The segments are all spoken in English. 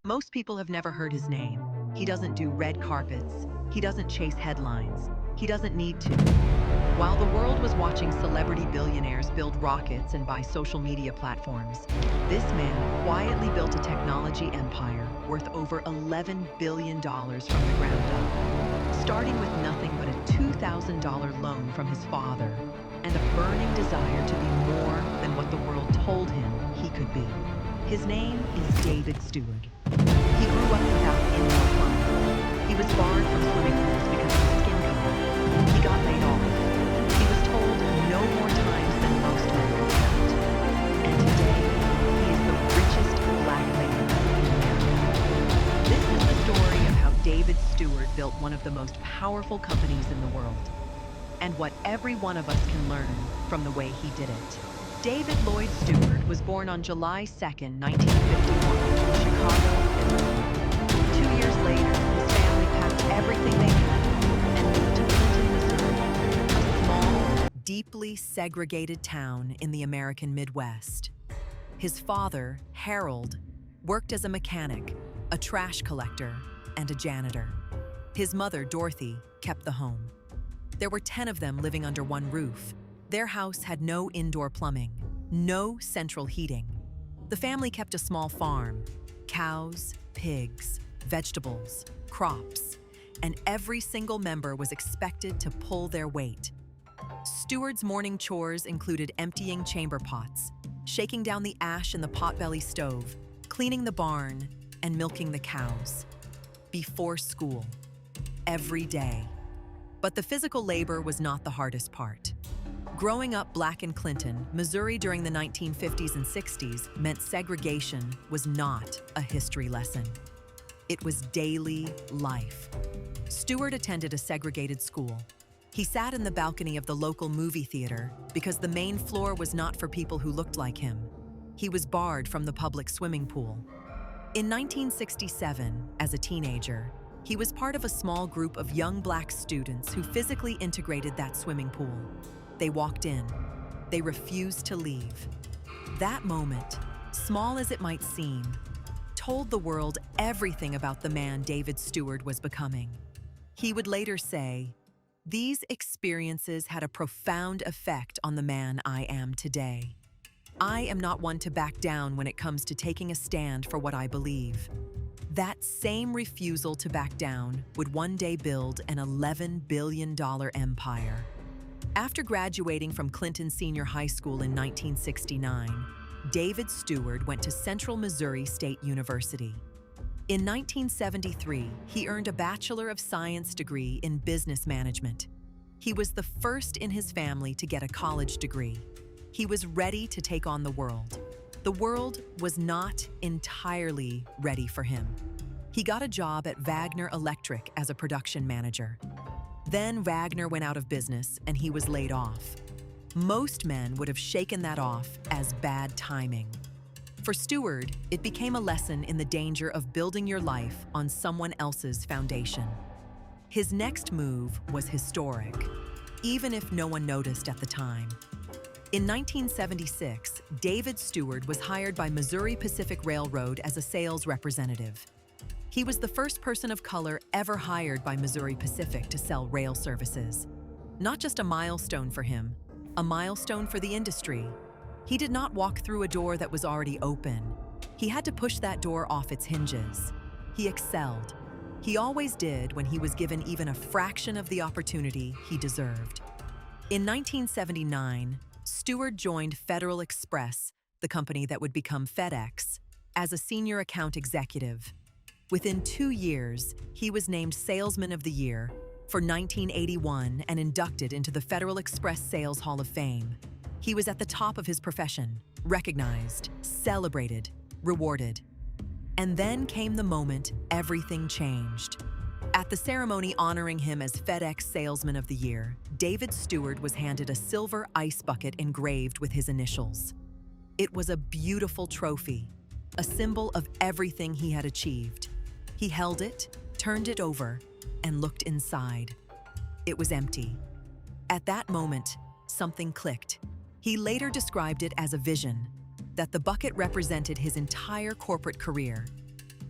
Most people have never heard his name. He doesn't do red carpets. He doesn't chase headlines. He doesn't need to. While the world was watching celebrity billionaires build rockets and buy social media platforms, this man quietly built a technology empire worth over $11 billion from the ground up, starting with nothing but a $2,000 loan from his father and a burning desire to be more than what the world told him he could be. His name is David Steward. He grew up without indoor plumbing. He was barred from swimming pools because of his skin color. He got laid off. He was told no more times than most men could count. And today, he is the richest black man in America. This is the story of how David Steward built one of the most powerful companies in the world, and what every one of us can learn from the way he did it. David Lloyd Steward was born on July 2nd, 1951, in Chicago, Illinois. 2 years later, his family packed everything they had and moved to Clinton, Missouri, a small, deeply segregated town in the American Midwest. His father, Harold, worked as a mechanic, a trash collector, and a janitor. His mother, Dorothy, kept the home. There were 10 of them living under one roof. Their house had no indoor plumbing, no central heating. The family kept a small farm: cows, pigs, vegetables, crops, and every single member was expected to pull their weight. Steward's morning chores included emptying chamber pots, shaking down the ash in the potbelly stove, cleaning the barn, and milking the cows. Before school, every day. But the physical labor was not the hardest part. Growing up black in Clinton, Missouri during the 1950s and 60s meant segregation was not a history lesson. It was daily life. Steward attended a segregated school. He sat in the balcony of the local movie theater because the main floor was not for people who looked like him. He was barred from the public swimming pool. In 1967, as a teenager, he was part of a small group of young black students who physically integrated that swimming pool. They walked in. They refused to leave. That moment, small as it might seem, told the world everything about the man David Steward was becoming. He would later say, "These experiences had a profound effect on the man I am today. I am not one to back down when it comes to taking a stand for what I believe." That same refusal to back down would one day build an $11 billion empire. After graduating from Clinton Senior High School in 1969, David Steward went to Central Missouri State University. In 1973, he earned a Bachelor of Science degree in business management. He was the first in his family to get a college degree. He was ready to take on the world. The world was not entirely ready for him. He got a job at Wagner Electric as a production manager. Then Wagner went out of business and he was laid off. Most men would have shaken that off as bad timing. For Steward, it became a lesson in the danger of building your life on someone else's foundation. His next move was historic, even if no one noticed at the time. In 1976, David Steward was hired by Missouri Pacific Railroad as a sales representative. He was the first person of color ever hired by Missouri Pacific to sell rail services. Not just a milestone for him, a milestone for the industry. He did not walk through a door that was already open. He had to push that door off its hinges. He excelled. He always did when he was given even a fraction of the opportunity he deserved. In 1979, Steward joined Federal Express, the company that would become FedEx, as a senior account executive. Within 2 years, he was named Salesman of the Year for 1981 and inducted into the Federal Express Sales Hall of Fame. He was at the top of his profession, recognized, celebrated, rewarded. And then came the moment everything changed. At the ceremony honoring him as FedEx Salesman of the Year, David Steward was handed a silver ice bucket engraved with his initials. It was a beautiful trophy, a symbol of everything he had achieved. He held it, turned it over, and looked inside. It was empty. At that moment, something clicked. He later described it as a vision, that the bucket represented his entire corporate career.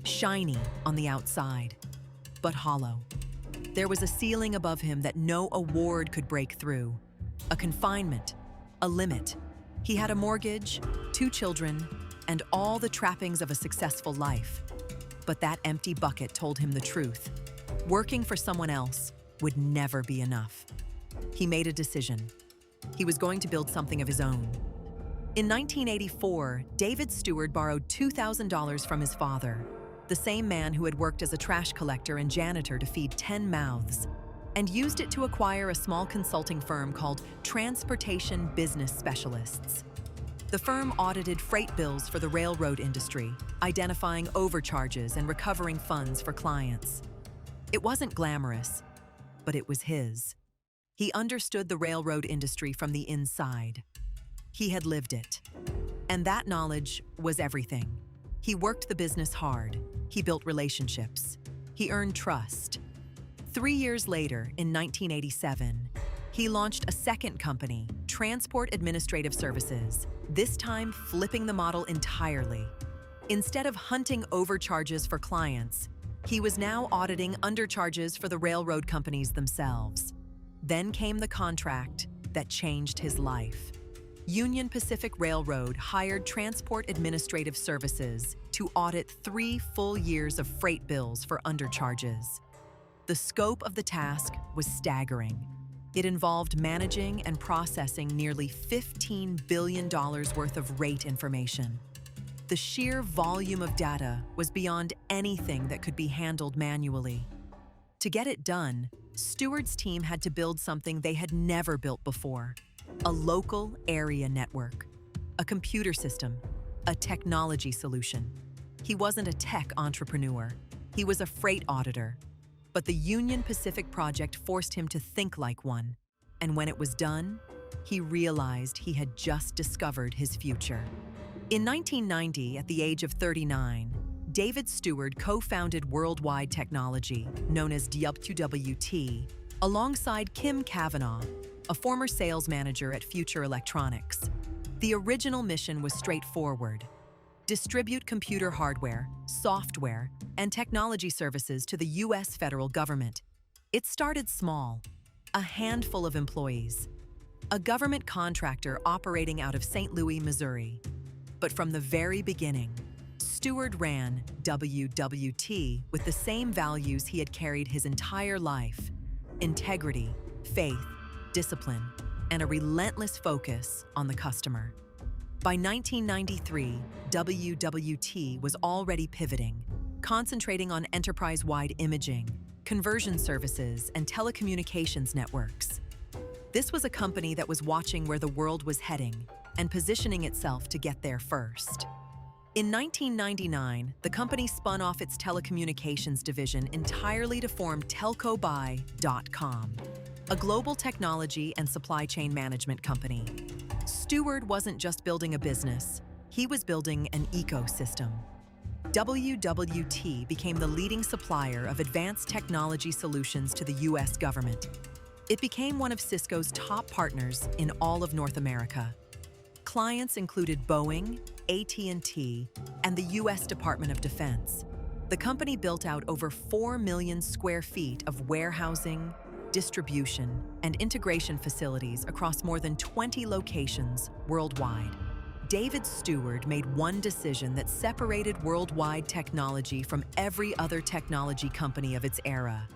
shiny on the outside, but hollow. There was a ceiling above him that no award could break through, a confinement, a limit. He had a mortgage, 2 children, and all the trappings of a successful life. But that empty bucket told him the truth. Working for someone else would never be enough. He made a decision. He was going to build something of his own. In 1984, David Steward borrowed $2,000 from his father, the same man who had worked as a trash collector and janitor to feed 10 mouths, and used it to acquire a small consulting firm called Transportation Business Specialists. The firm audited freight bills for the railroad industry, identifying overcharges and recovering funds for clients. It wasn't glamorous, but it was his. He understood the railroad industry from the inside. He had lived it. And that knowledge was everything. He worked the business hard. He built relationships. He earned trust. 3 years later, in 1987, he launched a second company, Transport Administrative Services, this time flipping the model entirely. Instead of hunting overcharges for clients, he was now auditing undercharges for the railroad companies themselves. Then came the contract that changed his life. Union Pacific Railroad hired Transport Administrative Services to audit 3 full years of freight bills for undercharges. The scope of the task was staggering. It involved managing and processing nearly $15 billion worth of rate information. The sheer volume of data was beyond anything that could be handled manually. To get it done, Steward's team had to build something they had never built before: a local area network, a computer system, a technology solution. He wasn't a tech entrepreneur. He was a freight auditor. But the Union Pacific project forced him to think like one. And when it was done, he realized he had just discovered his future. In 1990, at the age of 39, David Steward co-founded Worldwide Technology, known as WWT, alongside Kim Cavanaugh, a former sales manager at Future Electronics. The original mission was straightforward: distribute computer hardware, software, and technology services to the U.S. federal government. It started small, a handful of employees, a government contractor operating out of St. Louis, Missouri. But from the very beginning, Steward ran WWT with the same values he had carried his entire life: integrity, faith, discipline, and a relentless focus on the customer. By 1993, WWT was already pivoting, concentrating on enterprise-wide imaging, conversion services, and telecommunications networks. This was a company that was watching where the world was heading and positioning itself to get there first. In 1999, the company spun off its telecommunications division entirely to form telcobuy.com, a global technology and supply chain management company. Steward wasn't just building a business, he was building an ecosystem. WWT became the leading supplier of advanced technology solutions to the U.S. government. It became one of Cisco's top partners in all of North America. Clients included Boeing, AT&T, and the U.S. Department of Defense. The company built out over 4 million square feet of warehousing, distribution, and integration facilities across more than 20 locations worldwide. David Steward made one decision that separated Worldwide Technology from every other technology company of its era.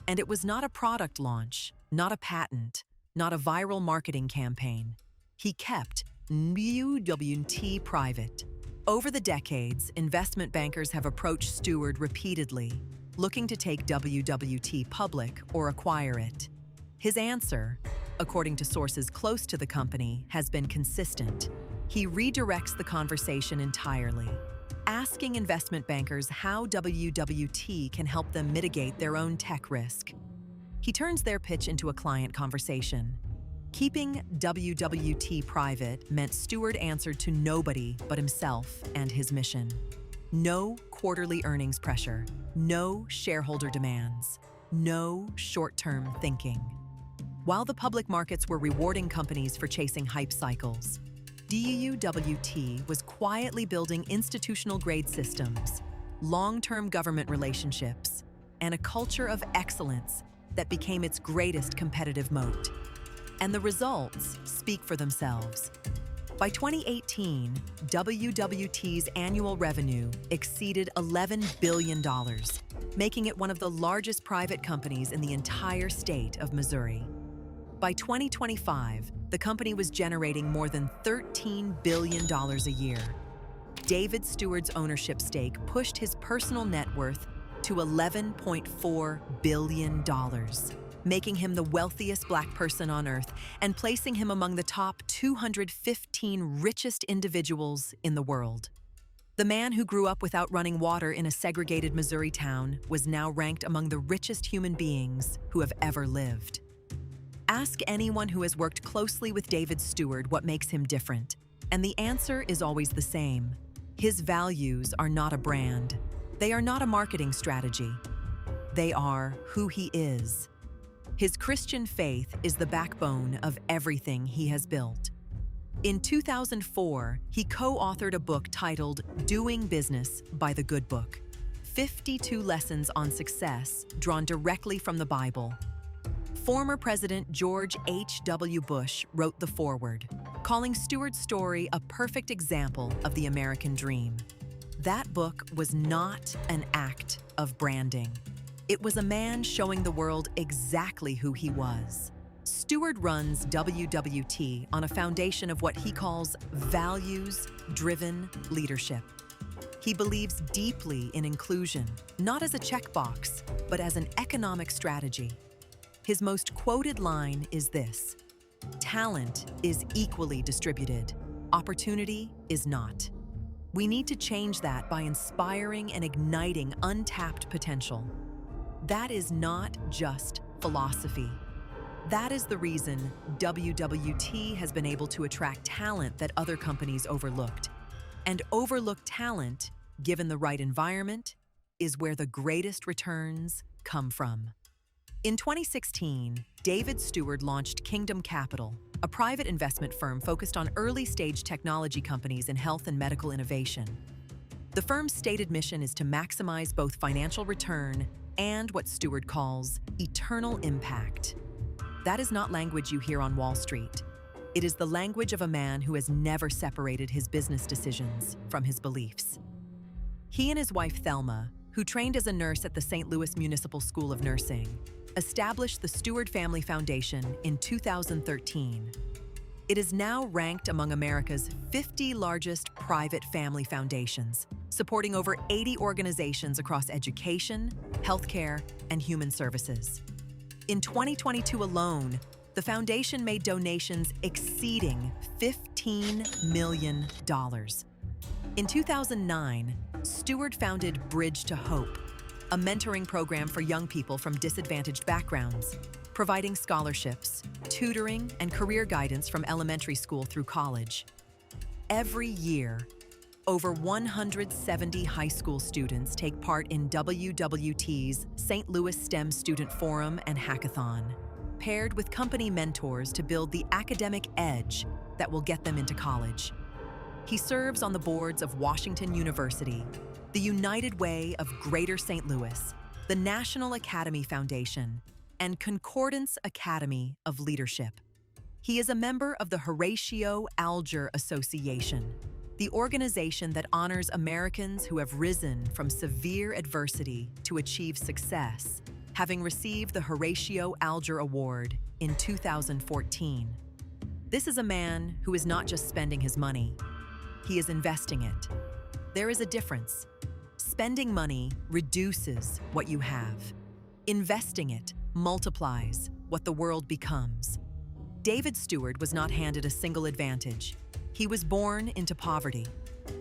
And it was not a product launch, not a patent, not a viral marketing campaign. He kept WWT private. Over the decades, investment bankers have approached Steward repeatedly, looking to take WWT public or acquire it. His answer, according to sources close to the company, has been consistent. He redirects the conversation entirely, asking investment bankers how WWT can help them mitigate their own tech risk. He turns their pitch into a client conversation. Keeping WWT private meant Steward answered to nobody but himself and his mission. No quarterly earnings pressure, no shareholder demands, no short-term thinking. While the public markets were rewarding companies for chasing hype cycles, WWT was quietly building institutional-grade systems, long-term government relationships, and a culture of excellence that became its greatest competitive moat. And the results speak for themselves. By 2018, WWT's annual revenue exceeded $11 billion, making it one of the largest private companies in the entire state of Missouri. By 2025, the company was generating more than $13 billion a year. David Steward's ownership stake pushed his personal net worth to $11.4 billion, making him the wealthiest Black person on earth and placing him among the top 215 richest individuals in the world. The man who grew up without running water in a segregated Missouri town was now ranked among the richest human beings who have ever lived. Ask anyone who has worked closely with David Steward what makes him different, and the answer is always the same. His values are not a brand. They are not a marketing strategy. They are who he is. His Christian faith is the backbone of everything he has built. In 2004, he co-authored a book titled Doing Business by the Good Book, 52 lessons on success drawn directly from the Bible. Former President George H.W. Bush wrote the foreword, calling Steward's story a perfect example of the American dream. That book was not an act of branding. It was a man showing the world exactly who he was. Steward runs WWT on a foundation of what he calls values-driven leadership. He believes deeply in inclusion, not as a checkbox, but as an economic strategy. His most quoted line is this: "Talent is equally distributed. Opportunity is not." We need to change that by inspiring and igniting untapped potential. That is not just philosophy. That is the reason WWT has been able to attract talent that other companies overlooked. And overlooked talent, given the right environment, is where the greatest returns come from. In 2016, David Steward launched Kingdom Capital, a private investment firm focused on early-stage technology companies in health and medical innovation. The firm's stated mission is to maximize both financial return and what Steward calls eternal impact. That is not language you hear on Wall Street. It is the language of a man who has never separated his business decisions from his beliefs. He and his wife Thelma, who trained as a nurse at the St. Louis Municipal School of Nursing, established the Steward Family Foundation in 2013. It is now ranked among America's 50 largest private family foundations, supporting over 80 organizations across education, healthcare, and human services. In 2022 alone, the foundation made donations exceeding $15 million. In 2009, Steward founded Bridge to Hope, a mentoring program for young people from disadvantaged backgrounds, providing scholarships, tutoring, and career guidance from elementary school through college. Every year, over 170 high school students take part in WWT's St. Louis STEM Student Forum and Hackathon, paired with company mentors to build the academic edge that will get them into college. He serves on the boards of Washington University, the United Way of Greater St. Louis, the National Academy Foundation, and Concordance Academy of Leadership. He is a member of the Horatio Alger Association, the organization that honors Americans who have risen from severe adversity to achieve success, having received the Horatio Alger Award in 2014. This is a man who is not just spending his money, he is investing it. There is a difference. Spending money reduces what you have. Investing it multiplies what the world becomes. David Steward was not handed a single advantage. He was born into poverty.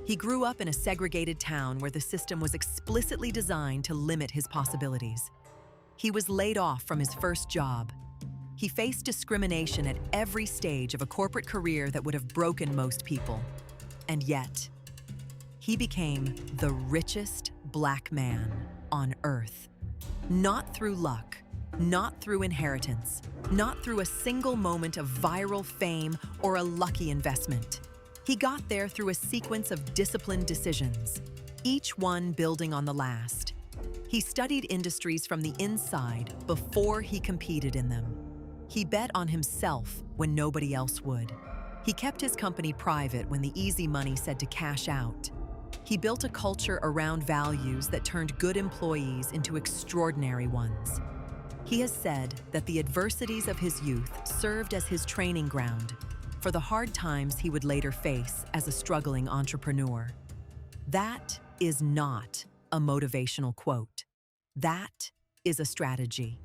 He grew up in a segregated town where the system was explicitly designed to limit his possibilities. He was laid off from his first job. He faced discrimination at every stage of a corporate career that would have broken most people. And yet, he became the richest Black man on earth. Not through luck, not through inheritance, not through a single moment of viral fame or a lucky investment. He got there through a sequence of disciplined decisions. each one building on the last. He studied industries from the inside before he competed in them. He bet on himself when nobody else would. He kept his company private when the easy money said to cash out. He built a culture around values that turned good employees into extraordinary ones. He has said that the adversities of his youth served as his training ground for the hard times he would later face as a struggling entrepreneur. That is not a motivational quote. That is a strategy.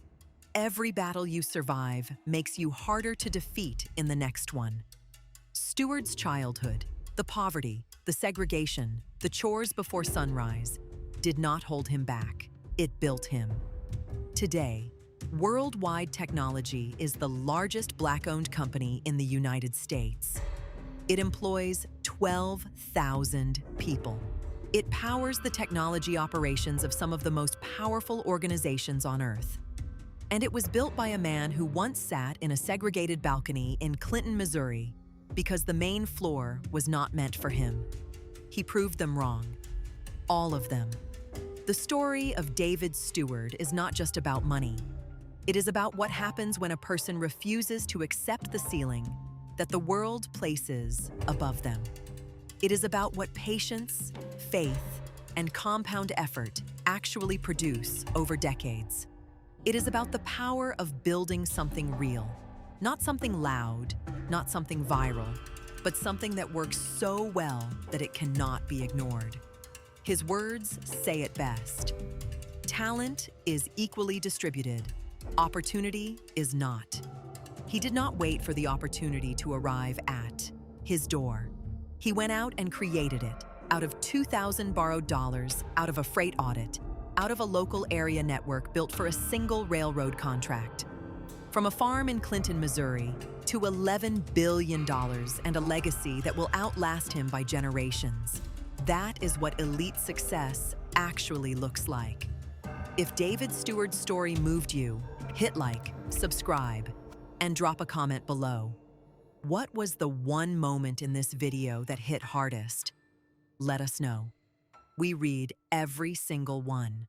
Every battle you survive makes you harder to defeat in the next one. Steward's childhood, the poverty, the segregation, the chores before sunrise, did not hold him back. It built him. Today, worldwide technology is the largest Black-owned company in the United States. It employs 12,000 people. It powers the technology operations of some of the most powerful organizations on Earth. And it was built by a man who once sat in a segregated balcony in Clinton, Missouri, because the main floor was not meant for him. He proved them wrong. All of them. The story of David Steward is not just about money. It is about what happens when a person refuses to accept the ceiling that the world places above them. It is about what patience, faith, and compound effort actually produce over decades. It is about the power of building something real, not something loud, not something viral, but something that works so well that it cannot be ignored. His words say it best. Talent is equally distributed. Opportunity is not. He did not wait for the opportunity to arrive at his door. He went out and created it, out of 2,000 borrowed dollars, out of a freight audit, out of a local area network built for a single railroad contract. From a farm in Clinton, Missouri, to $11 billion and a legacy that will outlast him by generations. That is what elite success actually looks like. If David Steward's story moved you, hit like, subscribe, and drop a comment below. What was the one moment in this video that hit hardest? Let us know. We read every single one.